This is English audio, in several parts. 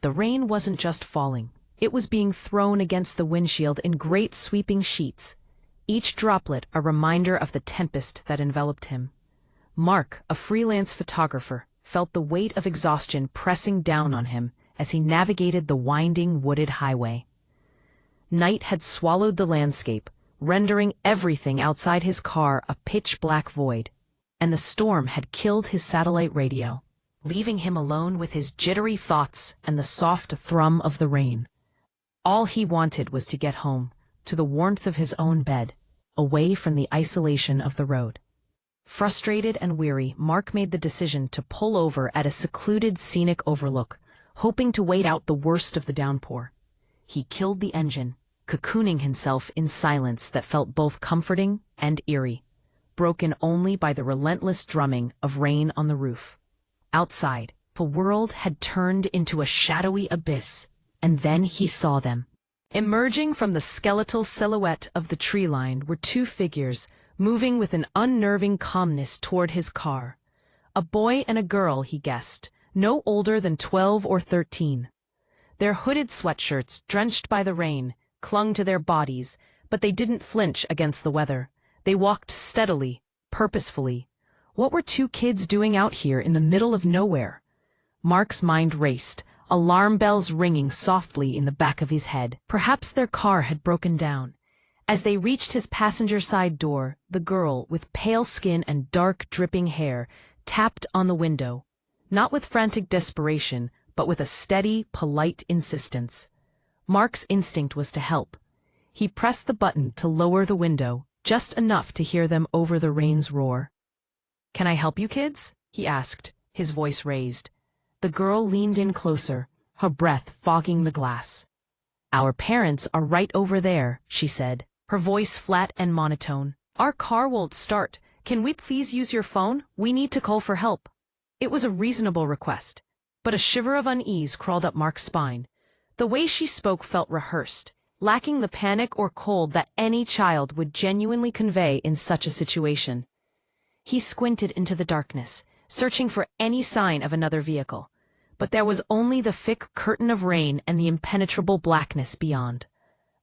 The rain wasn't just falling. It was being thrown against the windshield in great sweeping sheets, each droplet a reminder of the tempest that enveloped him. Mark, a freelance photographer, felt the weight of exhaustion pressing down on him as he navigated the winding wooded highway. Night had swallowed the landscape, rendering everything outside his car a pitch-black void, and the storm had killed his satellite radio, leaving him alone with his jittery thoughts and the soft thrum of the rain. All he wanted was to get home, to the warmth of his own bed, away from the isolation of the road. Frustrated and weary, Mark made the decision to pull over at a secluded scenic overlook, hoping to wait out the worst of the downpour. He killed the engine, cocooning himself in silence that felt both comforting and eerie, broken only by the relentless drumming of rain on the roof. Outside, the world had turned into a shadowy abyss, and then he saw them. Emerging from the skeletal silhouette of the tree line were two figures, moving with an unnerving calmness toward his car. A boy and a girl, he guessed, no older than 12 or 13. Their hooded sweatshirts, drenched by the rain, clung to their bodies, but they didn't flinch against the weather. They walked steadily, purposefully. What were two kids doing out here in the middle of nowhere? Mark's mind raced, alarm bells ringing softly in the back of his head. Perhaps their car had broken down. As they reached his passenger side door, the girl, with pale skin and dark, dripping hair, tapped on the window, not with frantic desperation, but with a steady, polite insistence. Mark's instinct was to help. He pressed the button to lower the window, just enough to hear them over the rain's roar. "Can I help you, kids?" he asked, his voice raised. The girl leaned in closer, her breath fogging the glass. "Our parents are right over there," she said, her voice flat and monotone. "Our car won't start. Can we please use your phone? We need to call for help." It was a reasonable request, but a shiver of unease crawled up Mark's spine. The way she spoke felt rehearsed, lacking the panic or cold that any child would genuinely convey in such a situation. He squinted into the darkness, searching for any sign of another vehicle, but there was only the thick curtain of rain and the impenetrable blackness beyond.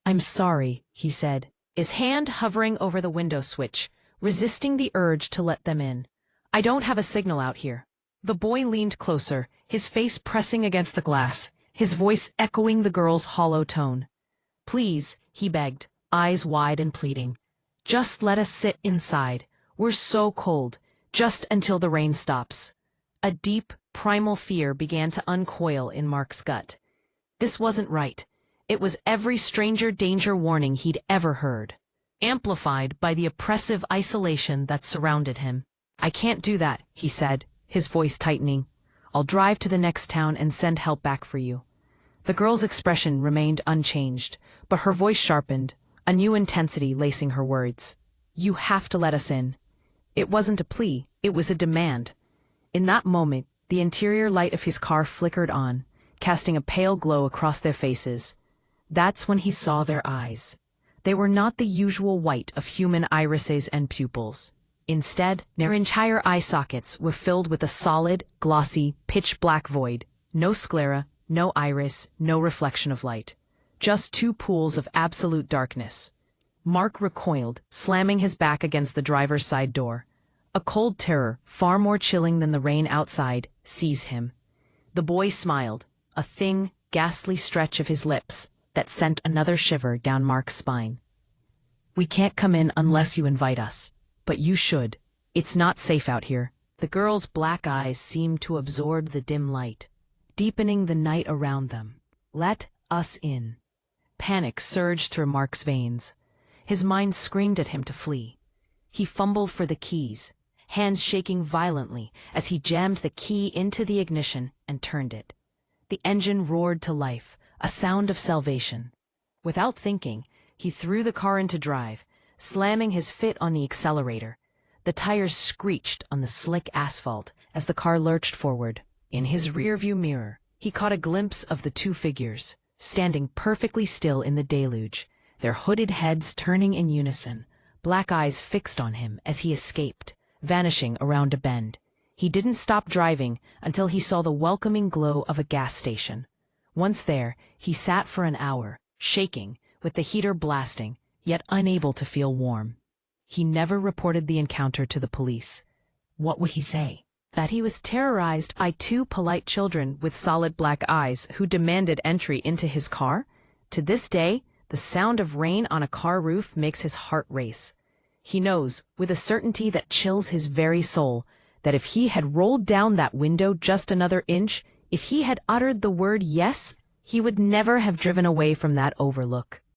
"I'm sorry," he said, his hand hovering over the window switch, resisting the urge to let them in. "I don't have a signal out here." The boy leaned closer, his face pressing against the glass, his voice echoing the girl's hollow tone. "Please," he begged, eyes wide and pleading. "Just let us sit inside. We're so cold, just until the rain stops." A deep, primal fear began to uncoil in Mark's gut. This wasn't right. It was every stranger danger warning he'd ever heard, amplified by the oppressive isolation that surrounded him. "I can't do that," he said, his voice tightening. "I'll drive to the next town and send help back for you." The girl's expression remained unchanged, but her voice sharpened, a new intensity lacing her words. "You have to let us in." It wasn't a plea, it was a demand. In that moment, the interior light of his car flickered on, casting a pale glow across their faces. That's when he saw their eyes. They were not the usual white of human irises and pupils. Instead, their entire eye sockets were filled with a solid, glossy, pitch-black void. No sclera, no iris, no reflection of light. Just two pools of absolute darkness. Mark recoiled, slamming his back against the driver's side door. A cold terror, far more chilling than the rain outside, seized him. The boy smiled, a thin, ghastly stretch of his lips that sent another shiver down Mark's spine. "We can't come in unless you invite us. But you should. It's not safe out here." The girl's black eyes seemed to absorb the dim light, deepening the night around them. "Let us in." Panic surged through Mark's veins. His mind screamed at him to flee. He fumbled for the keys, hands shaking violently as he jammed the key into the ignition and turned it. The engine roared to life, a sound of salvation. Without thinking, he threw the car into drive, slamming his foot on the accelerator. The tires screeched on the slick asphalt as the car lurched forward. In his rearview mirror, he caught a glimpse of the two figures, standing perfectly still in the deluge, their hooded heads turning in unison, black eyes fixed on him as he escaped, vanishing around a bend. He didn't stop driving until he saw the welcoming glow of a gas station. Once there, he sat for an hour, shaking, with the heater blasting, yet unable to feel warm. He never reported the encounter to the police. What would he say? That he was terrorized by two polite children with solid black eyes who demanded entry into his car? To this day, the sound of rain on a car roof makes his heart race. He knows, with a certainty that chills his very soul, that if he had rolled down that window just another inch, if he had uttered the word yes, he would never have driven away from that overlook.